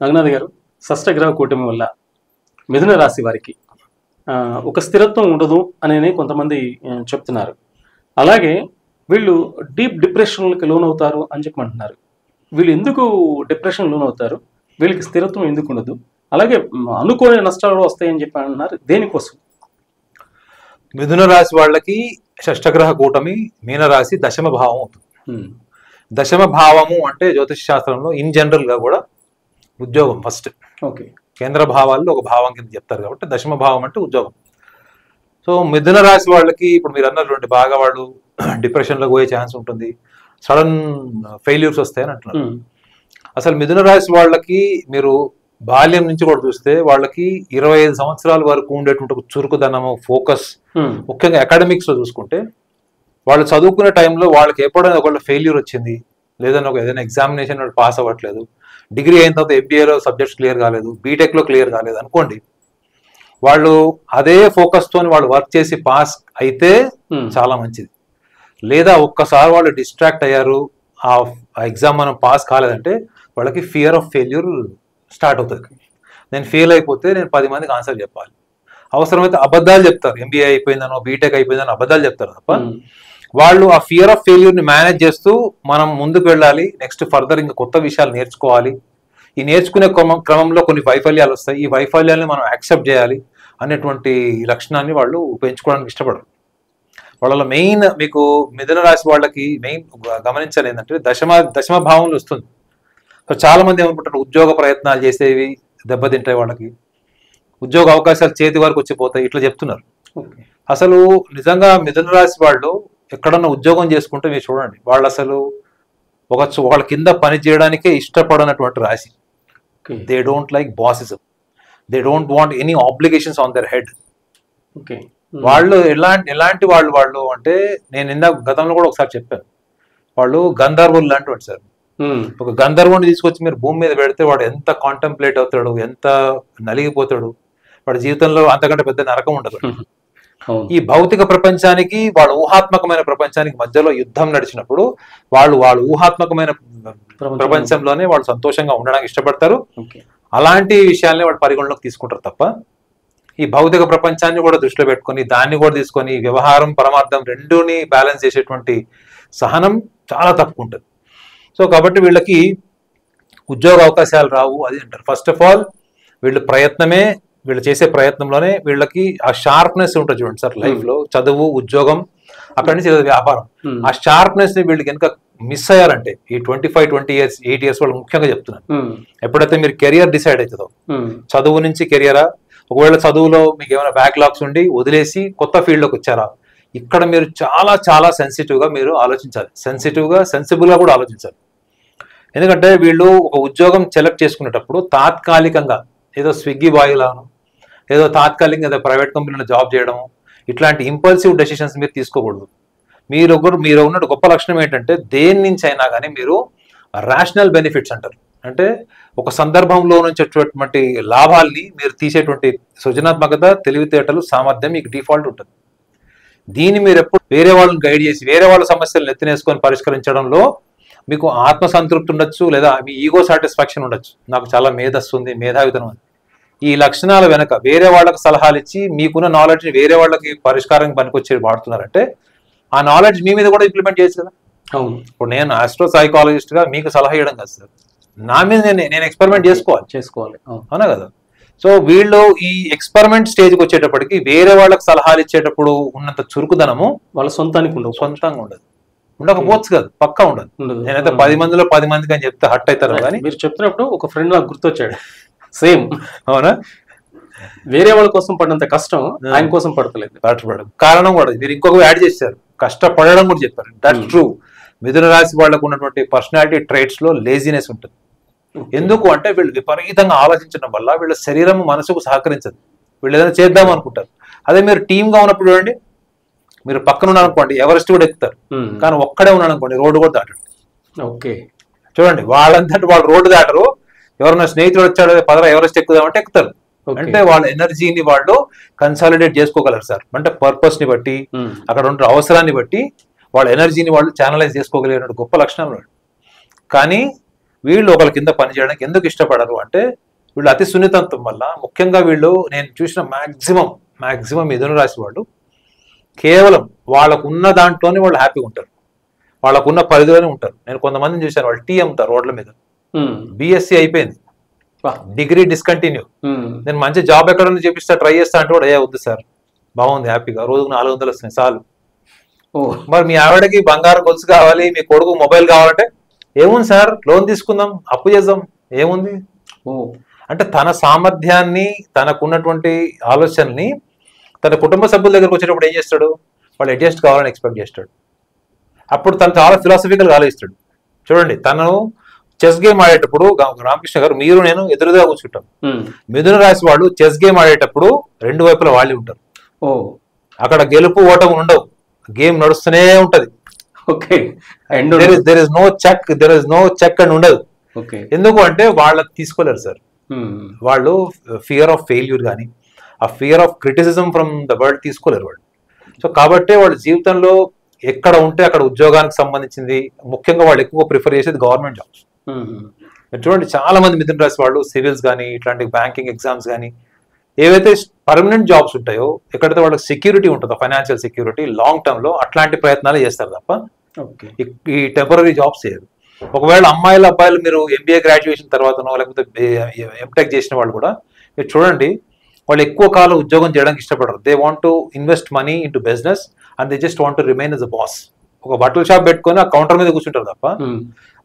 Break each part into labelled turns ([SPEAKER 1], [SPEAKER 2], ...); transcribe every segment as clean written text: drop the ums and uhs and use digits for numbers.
[SPEAKER 1] రంగనాథ్ గారు, షష్టగ్రహ కూటమి వల్ల మిథున రాశి వారికి ఒక స్థిరత్వం ఉండదు అని కొంతమంది చెప్తున్నారు. అలాగే వీళ్ళు డీప్ డిప్రెషన్కి లోనవుతారు అని చెప్పమంటున్నారు. వీళ్ళు ఎందుకు డిప్రెషన్ లోనవుతారు? వీళ్ళకి స్థిరత్వం ఎందుకు ఉండదు? అలాగే అనుకోని నష్టాలు వస్తాయని చెప్పి అంటున్నారు. దేనికోసం?
[SPEAKER 2] మిథున రాశి వాళ్ళకి షష్టగ్రహ కూటమి మీనరాశి దశమ భావం అవుతుంది. దశమ భావము అంటే జ్యోతిష్ శాస్త్రంలో ఇన్ జనరల్ గా కూడా ఉద్యోగం ఫస్ట్.
[SPEAKER 1] ఓకే,
[SPEAKER 2] కేంద్ర భావాల్లో ఒక భావం కింద చెప్తారు కాబట్టి దశమ భావం అంటే ఉద్యోగం. సో మిథున రాశి వాళ్ళకి ఇప్పుడు మీరు అన్నటువంటి బాగా వాళ్ళు డిప్రెషన్లోకి పోయే ఛాన్స్ ఉంటుంది, సడన్ ఫెయిల్యూర్స్ వస్తాయని అంటున్నారు. అసలు మిథున రాశి వాళ్ళకి మీరు బాల్యం నుంచి కూడా చూస్తే వాళ్ళకి 25 సంవత్సరాల వరకు ఉండేటువంటి చురుకుదనము, ఫోకస్, ముఖ్యంగా అకాడమిక్స్ లో చూసుకుంటే వాళ్ళు చదువుకునే టైంలో వాళ్ళకి ఎప్పుడైనా ఒకవేళ ఫెయిల్యూర్ వచ్చింది, లేదన్నా ఏదైనా ఎగ్జామినేషన్ పాస్ అవ్వట్లేదు, డిగ్రీ అయిన తర్వాత ఎంబీఏలో సబ్జెక్ట్స్ క్లియర్ కాలేదు, బీటెక్లో క్లియర్ కాలేదు అనుకోండి, వాళ్ళు అదే ఫోకస్ తోని వాళ్ళు వర్క్ చేసి పాస్ అయితే చాలా మంచిది. లేదా ఒక్కసారి వాళ్ళు డిస్ట్రాక్ట్ అయ్యారు, ఆ ఎగ్జామ్ మనం పాస్ కాలేదంటే వాళ్ళకి ఫియర్ ఆఫ్ ఫెయిల్యూర్ స్టార్ట్ అవుతుంది. నేను ఫెయిల్ అయిపోతే నేను 10 మందికి ఆన్సర్ చెప్పాలి, అవసరమైతే అబద్ధాలు చెప్తారు, ఎంబీఏ అయిపోయిందనో బీటెక్ అయిపోయిందనో అబద్ధాలు చెప్తారు తప్ప వాళ్ళు ఆ ఫియర్ ఆఫ్ ఫెయిల్యూర్ ని మేనేజ్ చేస్తూ మనం ముందుకు వెళ్ళాలి, నెక్స్ట్ ఫర్దర్ ఇంకా కొత్త విషయాలు నేర్చుకోవాలి, ఈ నేర్చుకునే క్రమంలో కొన్ని వైఫల్యాలు వస్తాయి, ఈ వైఫల్యాన్ని మనం యాక్సెప్ట్ చేయాలి అనేటువంటి లక్షణాన్ని వాళ్ళు పెంచుకోవడానికి ఇష్టపడరు. వాళ్ళ మెయిన్ మీకు మిథున రాశి వాళ్ళకి మెయిన్ గమనించాలి ఏంటంటే దశమ భావంలో వస్తుంది. సో చాలా మంది ఏమనుకుంటారు ఉద్యోగ ప్రయత్నాలు చేసేవి దెబ్బతింటాయి, వాళ్ళకి ఉద్యోగ అవకాశాలు చేతి వరకు వచ్చిపోతాయి, ఇట్లా చెప్తున్నారు. అసలు నిజంగా మిథున రాశి వాళ్ళు ఎక్కడన్నా ఉద్యోగం చేసుకుంటే మీరు చూడండి, వాళ్ళు అసలు వాళ్ళ కింద పని చేయడానికే ఇష్టపడనటువంటి రాశి. They don't like bossism, they don't want any obligations on their head. వాళ్ళు ఎలాంటి వాళ్ళు అంటే నేను గతంలో కూడా ఒకసారి చెప్పాను, వాళ్ళు గంధర్వులు లాంటి సార్. ఒక గంధర్వుని తీసుకొచ్చి మీరు భూమి మీద పెడితే వాడు ఎంత కాంటెంప్లేట్ అవుతాడు, ఎంత నలిగిపోతాడు, వాడి జీవితంలో అంతకంటే పెద్ద నరకం ఉండదు. ఈ భౌతిక ప్రపంచానికి వాళ్ళ ఊహాత్మకమైన ప్రపంచానికి మధ్యలో యుద్ధం నడిచినప్పుడు వాళ్ళు ఊహాత్మకమైన ప్రపంచంలోనే వాళ్ళు సంతోషంగా ఉండడానికి ఇష్టపడతారు. అలాంటి విషయాల్ని వాళ్ళు పరిగణలోకి తీసుకుంటారు తప్ప ఈ భౌతిక ప్రపంచాన్ని కూడా దృష్టిలో పెట్టుకొని దాన్ని కూడా తీసుకొని వ్యవహారం పరమార్థం రెండుని బ్యాలెన్స్ చేసేటువంటి సహనం చాలా తక్కువ ఉంటుంది. సో కాబట్టి వీళ్ళకి ఉద్యోగ అవకాశాలు రావు అది అంటారు. ఫస్ట్ ఆఫ్ ఆల్ వీళ్ళు చేసే ప్రయత్నంలోనే వీళ్ళకి ఆ షార్ప్నెస్ ఉంటుంది చూడండి సార్ లైఫ్ లో, చదువు, ఉద్యోగం, అక్కడి నుంచి వ్యాపారం, ఆ షార్ప్నెస్ ని వీళ్ళకి కనుక మిస్ అయ్యారంటే ఈ 25-28 ఇయర్స్ వాళ్ళు ముఖ్యంగా చెప్తున్నారు. ఎప్పుడైతే మీరు కెరియర్ డిసైడ్ అవుతుందో, చదువు నుంచి కెరియరా, ఒకవేళ చదువులో మీకు ఏమైనా బ్యాక్లాగ్స్ ఉండి వదిలేసి కొత్త ఫీల్డ్లోకి వచ్చారా, ఇక్కడ మీరు చాలా చాలా సెన్సిటివ్గా మీరు ఆలోచించాలి, సెన్సిబుల్గా కూడా ఆలోచించాలి. ఎందుకంటే వీళ్ళు ఒక ఉద్యోగం సెలెక్ట్ చేసుకునేటప్పుడు తాత్కాలికంగా ఏదో స్విగ్గీ బాయ్లాను, ఏదో తాత్కాలికంగా ఏదో ప్రైవేట్ కంపెనీలో జాబ్ చేయడం, ఇట్లాంటి ఇంపల్సివ్ డెసిషన్స్ మీరు తీసుకోకూడదు. మీరు ఉన్న గొప్ప లక్షణం ఏంటంటే దేని నుంచి అయినా కానీ మీరు రేషనల్ బెనిఫిట్స్ అంటారు, అంటే ఒక సందర్భంలో నుంచి వచ్చేటువంటి లాభాల్ని మీరు తీసేటువంటి సృజనాత్మకత, తెలివితేటలు, సామర్థ్యం మీకు డిఫాల్ట్ ఉంటుంది. దీన్ని మీరు ఎప్పుడు వేరే వాళ్ళని గైడ్ చేసి వేరే వాళ్ళ సమస్యలను ఎత్తినేసుకొని పరిష్కరించడంలో మీకు ఆత్మసంతృప్తి ఉండొచ్చు, లేదా మీ ఈగో సాటిస్ఫాక్షన్ ఉండొచ్చు, నాకు చాలా మేధస్సు ఉంది, మేధావితనం ఉంది. ఈ లక్షణాల వెనక వేరే వాళ్ళకి సలహాలు ఇచ్చి మీకున్న నాలెడ్జ్ని వేరే వాళ్ళకి పరిష్కారం పనికొచ్చేది వాడుతున్నారంటే ఆ నాలెడ్జ్ మీ మీద కూడా ఇంప్లిమెంట్ చేయొచ్చు కదా. ఇప్పుడు నేను ఆస్ట్రో సైకాలజిస్ట్ గా మీకు సలహా ఇవ్వడం కాదు సార్, నా మీద నేను ఎక్స్పెరిమెంట్ చేసుకోవాలి అవునా కదా. సో వీళ్ళు ఈ ఎక్స్పెరిమెంట్ స్టేజ్కి వచ్చేటప్పటికి వేరే వాళ్ళకి సలహాలు ఇచ్చేటప్పుడు ఉన్నంత చురుకుదనము వాళ్ళ సొంతంగా ఉండకపోవచ్చు కాదు, పక్కా ఉండదు. నేనైతే 10 మందిలో 10 మందికి అని చెప్తే హట్ అవుతారు. కానీ
[SPEAKER 1] మీరు చెప్తున్నప్పుడు ఒక ఫ్రెండ్ నాకు గుర్తొచ్చాడు, సేమ్
[SPEAKER 2] అవునా,
[SPEAKER 1] వేరే వాళ్ళ కోసం పడినంత కష్టం ఆయన కోసం పడతలేదు.
[SPEAKER 2] కారణం కూడా మీరు ఇంకొక యాడ్ చేశారు, కష్టపడడం కూడా చెప్పారు. That true. మిథున రాశి వాళ్ళకు ఉన్నటువంటి పర్సనాలిటీ ట్రైట్స్ లో లేజినెస్ ఉంటుంది. ఎందుకు అంటే వీళ్ళు విపరీతంగా ఆలోచించడం వల్ల వీళ్ళ శరీరం మనసుకు సహకరించదు, వీళ్ళు ఏదైనా చేద్దాం అనుకుంటారు. అదే మీరు టీమ్ గా ఉన్నప్పుడు చూడండి, మీరు పక్కన ఉన్నారనుకోండి ఎవరెస్ట్ కూడా ఎక్కుతారు, కానీ ఒక్కడే ఉన్నాడు అనుకోండి రోడ్డు కూడా దాటడు.
[SPEAKER 1] ఓకే
[SPEAKER 2] చూడండి, వాళ్ళంతటి వాళ్ళు రోడ్డు దాటరు, ఎవరైనా స్నేహితుడు వచ్చాడు పదరా ఎవరెస్ట్ ఎక్కుదామంటే ఎక్కుతారు. అంటే వాళ్ళ ఎనర్జీని వాళ్ళు కన్సాలిడేట్ చేసుకోగలరు సార్. అంటే పర్పస్ ని బట్టి, అక్కడ ఉండే అవసరాన్ని బట్టి వాళ్ళ ఎనర్జీని వాళ్ళు ఛానలైజ్ చేసుకోగలిగిన గొప్ప లక్షణాలు. కానీ వీళ్ళు ఒకరి కింద పనిచేయడానికి ఎందుకు ఇష్టపడరు అంటే వీళ్ళు అతి సున్నితత్వం వల్ల. ముఖ్యంగా వీళ్ళు నేను చూసిన మాక్సిమం మిథున రాశి వాళ్ళు కేవలం వాళ్ళకున్న దాంట్లోనే వాళ్ళు హ్యాపీగా ఉంటారు, వాళ్ళకున్న పరిధిలోనే ఉంటారు. నేను కొంతమందిని చూశాను, వాళ్ళు టీ అమ్ముతారు రోడ్ల మీద, బిఎస్సి అయిపోయింది, డిగ్రీ డిస్కంటిన్యూ, నేను మంచి జాబ్ ఎక్కడన్నా చేపిస్తా ట్రై చేస్తా అంటే కూడా వద్దు సార్, బాగుంది హ్యాపీగా రోజుకు 400 వస్తున్నాయి చాలు. మరి మీ ఆవిడకి బంగారం గొలుసు కావాలి, మీ కొడుకు మొబైల్ కావాలంటే ఏముంది సార్ లోన్ తీసుకుందాం, అప్పు చేద్దాం, ఏముంది. అంటే తన సామర్థ్యాన్ని, తనకున్నటువంటి ఆలోచనని తన కుటుంబ సభ్యుల దగ్గరకు వచ్చేటప్పుడు ఏం చేస్తాడు, వాళ్ళు అడ్జస్ట్ కావాలని ఎక్స్పెక్ట్ చేస్తాడు. అప్పుడు తను చాలా ఫిలాసఫికల్గా ఆలోచిస్తాడు. చూడండి, తను చెస్ గేమ్ ఆడేటప్పుడు రామకృష్ణ గారు మీరు నేను ఎదురుగా కూర్చుంటాం. మిథున రాశి వాళ్ళు చెస్ గేమ్ ఆడేటప్పుడు రెండు వైపులా వాళ్ళే ఉంటారు. అక్కడ గెలుపు ఓటమి ఉండవు, గేమ్ నడుస్తూనే ఉంటది. దెర్ ఇస్ నో చెక్ అని ఉండదు. ఎందుకు అంటే వాళ్ళకి తీసుకోలేరు సార్, వాళ్ళు ఫియర్ ఆఫ్ ఫెయిల్యూర్ కానీ ఆ fear of criticism from the world తీసుకోలేరు వాళ్ళు. సో కాబట్టి వాళ్ళ జీవితంలో ఎక్కడ ఉంటే అక్కడ ఉద్యోగానికి సంబంధించింది ముఖ్యంగా వాళ్ళు ఎక్కువ ప్రిఫర్ చేసేది గవర్నమెంట్ జాబ్స్. చూడండి, చాలా మంది మిథున రాశి వాళ్ళు సివిల్స్ కానీ ఇట్లాంటి బ్యాంకింగ్ ఎగ్జామ్స్ కానీ ఏవైతే పర్మనెంట్ జాబ్స్ ఉంటాయో ఎక్కడైతే వాళ్ళకి సెక్యూరిటీ ఉంటుందో, ఫైనాన్షియల్ సెక్యూరిటీ లాంగ్ టర్మ్ లో, అట్లాంటి ప్రయత్నాలు చేస్తారు తప్ప ఈ టెంపరీ జాబ్స్ చేయరు. ఒకవేళ అమ్మాయిలు అబ్బాయిలు మీరు ఎంబీఏ గ్రాడ్యుయేషన్ తర్వాతనో లేకపోతే ఎంటెక్ చేసిన వాళ్ళు కూడా మీరు చూడండి, వాళ్ళు ఎక్కువ కాలం ఉద్యోగం చేయడానికి ఇష్టపడరు. They want to invest money into business and they just want to remain yes a boss. ఒక బట్టల షాప్ పెట్టుకొని ఆ కౌంటర్ మీద కూర్చుంటారు తప్ప.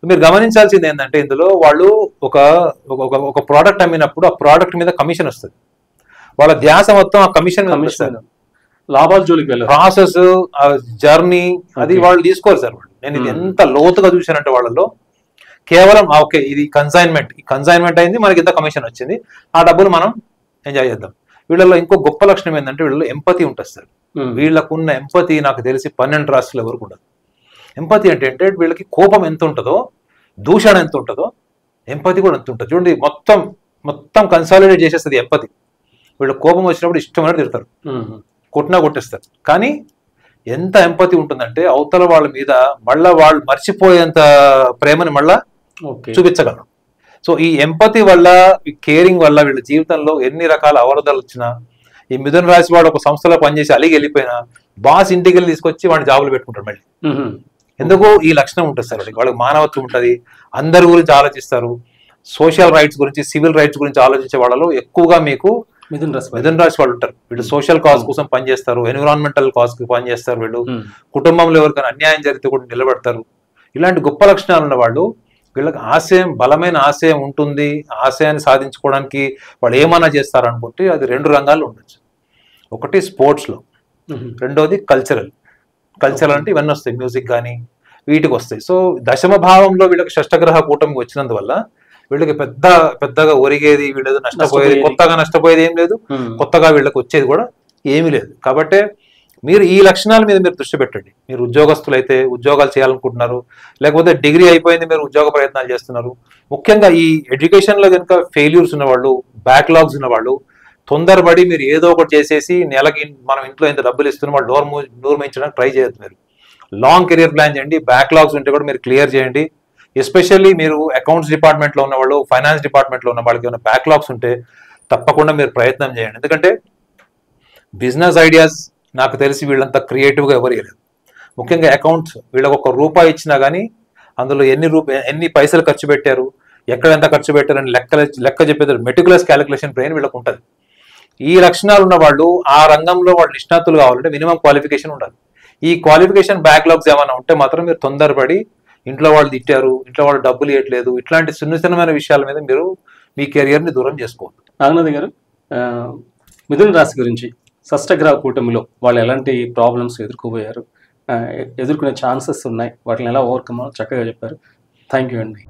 [SPEAKER 2] మీరు గమనించాల్సింది ఏంటంటే ఇందులో వాళ్ళు ఒక ప్రోడక్ట్ అమ్మినప్పుడు ఆ ప్రోడక్ట్ మీద కమిషన్ వస్తుంది, వాళ్ళ ధ్యాస మొత్తం ఆ కమిషన్
[SPEAKER 1] లాభాల జోలికి వెళ్ళారు.
[SPEAKER 2] ప్రాసెస్ జర్నీ అది వాళ్ళు తీసుకోరు సార్. వాళ్ళు నేను ఇది ఎంత లోతుగా చూశానంటే వాళ్ళలో కేవలం ఓకే ఇది కన్సైన్మెంట్ అయింది, మనకి ఇంత కమిషన్ వచ్చింది, ఆ డబ్బులు మనం ఎంజాయ్ చేద్దాం. వీళ్ళలో ఇంకో గొప్ప లక్షణం ఏంటంటే వీళ్ళలో ఎంపతి ఉంటుంది సార్. వీళ్ళకున్న ఎంపతి నాకు తెలిసి 12 రాష్ట్రాల వరకు ఉండదు. ఎంపతి అంటే వీళ్ళకి కోపం ఎంత ఉంటుందో, దూషణ ఎంత ఉంటుందో, ఎంపతి కూడా ఎంత ఉంటుంది. చూడండి, మొత్తం కన్సాలిడేట్ చేసేస్తుంది ఎంపతి. వీళ్ళు కోపం వచ్చినప్పుడు ఇష్టమైనట్టు తిడతారు, కొట్టినా కొట్టేస్తారు. కానీ ఎంత ఎంపతి ఉంటుందంటే అవతల వాళ్ళ మీద మళ్ళా వాళ్ళు మర్చిపోయేంత ప్రేమని మళ్ళా చూపించగలరు. సో ఈ ఎంపతి వల్ల, ఈ కేరింగ్ వల్ల వీళ్ళ జీవితంలో ఎన్ని రకాల అవరోధాలు వచ్చినా, ఈ మిథున రాశి వాడు ఒక సంస్థలో పనిచేసి అలిగి వెళ్ళిపోయినా బాస్ ఇంటికి వెళ్ళి తీసుకొచ్చి వాడిని జాబులు పెట్టుకుంటారు మళ్ళీ. ఎందుకు ఈ లక్షణం ఉంటుంది సార్ వాళ్ళకి మానవత్వం ఉంటుంది, అందరి గురించి ఆలోచిస్తారు, సోషల్ రైట్స్ గురించి, సివిల్ రైట్స్ గురించి ఆలోచించే వాళ్ళలో ఎక్కువగా మీకు మిథున రాశి వాళ్ళు ఉంటారు. వీళ్ళు సోషల్ కాజ్ కోసం పనిచేస్తారు, ఎన్విరాన్మెంటల్ కాజ్ కి పనిచేస్తారు, వీళ్ళు కుటుంబంలో ఎవరికైనా అన్యాయం జరిగితే కూడా నిలబడతారు. ఇలాంటి గొప్ప లక్షణాలు ఉన్న వాళ్ళు, వీళ్ళకి ఆశయం, బలమైన ఆశయం ఉంటుంది, ఆశయాన్ని సాధించుకోవడానికి వాళ్ళు ఏమన్నా చేస్తారు అనుకుంటే అది 2 రంగాల్లో ఉండొచ్చు. ఒకటి స్పోర్ట్స్లో, రెండోది కల్చరల్ అంటే ఇవన్నీ వస్తాయి, మ్యూజిక్ కానీ వీటికి వస్తాయి. సో దశమ భావంలో వీళ్ళకి షష్టగ్రహ కూటమికి వచ్చినందువల్ల వీళ్ళకి పెద్దగా ఒరిగేది, వీళ్ళేదో కొత్తగా నష్టపోయేది ఏం లేదు, కొత్తగా వీళ్ళకి వచ్చేది కూడా ఏమీ లేదు. కాబట్టి మీరు ఈ లక్షణాల మీద మీరు దృష్టి పెట్టండి. మీరు ఉద్యోగస్తులు అయితే ఉద్యోగాలు చేయాలనుకుంటున్నారు, లేకపోతే డిగ్రీ అయిపోయింది మీరు ఉద్యోగ ప్రయత్నాలు చేస్తున్నారు. ముఖ్యంగా ఈ ఎడ్యుకేషన్లో కనుక ఫెయిల్యూర్స్ ఉన్నవాళ్ళు, బ్యాక్లాగ్స్ ఉన్నవాళ్ళు, తొందరపడి మీరు ఏదో ఒకటి చేసేసి నెలకి మనం ఇంట్లో ఎంత డబ్బులు ఇస్తున్నాం వాళ్ళు నోరు మేయించడానికి ట్రై చేయొద్దు. మీరు లాంగ్ కెరియర్ ప్లాన్ చేయండి, బ్యాక్లాగ్స్ ఉంటే కూడా మీరు క్లియర్ చేయండి. ఎస్పెషల్లీ మీరు అకౌంట్స్ డిపార్ట్మెంట్లో ఉన్న వాళ్ళు, ఫైనాన్స్ డిపార్ట్మెంట్లో ఉన్న వాళ్ళకి ఏమైనా బ్యాక్లాగ్స్ ఉంటే తప్పకుండా మీరు ప్రయత్నం చేయండి. ఎందుకంటే బిజినెస్ ఐడియాస్ నాకు తెలిసి వీళ్ళంతా క్రియేటివ్గా ఎవరు ఇవ్వలేదు. ముఖ్యంగా అకౌంట్స్, వీళ్ళకి ₹1 ఇచ్చినా కానీ అందులో ఎన్ని పైసలు ఖర్చు పెట్టారు, ఎక్కడ ఎంత ఖర్చు పెట్టారని లెక్క చెప్పేది మెటిక్యులస్ క్యాలిక్యులేషన్ బ్రెయిన్ వీళ్ళకి ఉంటుంది. ఈ లక్షణాలు ఉన్న వాళ్ళు ఆ రంగంలో వాళ్ళు నిష్ణాతులు కావాలంటే మినిమం క్వాలిఫికేషన్ ఉండాలి. ఈ క్వాలిఫికేషన్ బ్యాక్లాగ్స్ ఏమైనా ఉంటే మాత్రం మీరు తొందరపడి ఇంట్లో వాళ్ళు తిట్టారు, ఇంట్లో వాళ్ళు డబ్బులు ఇవ్వట్లేదు, ఇట్లాంటి సున్నితమైన విషయాల మీద మీరు మీ కెరియర్ని దూరం చేసుకోవద్దు.
[SPEAKER 1] నాగనాథ్ గారు, మిథున రాశి గురించి షష్టగ్రహ కూటమిలో వాళ్ళు ఎలాంటి ప్రాబ్లమ్స్ ఎదుర్కొనే ఛాన్సెస్ ఉన్నాయి, వాటిని ఎలా ఓవర్కమ్ చక్కగా చెప్పారు. థ్యాంక్ యూ అండి.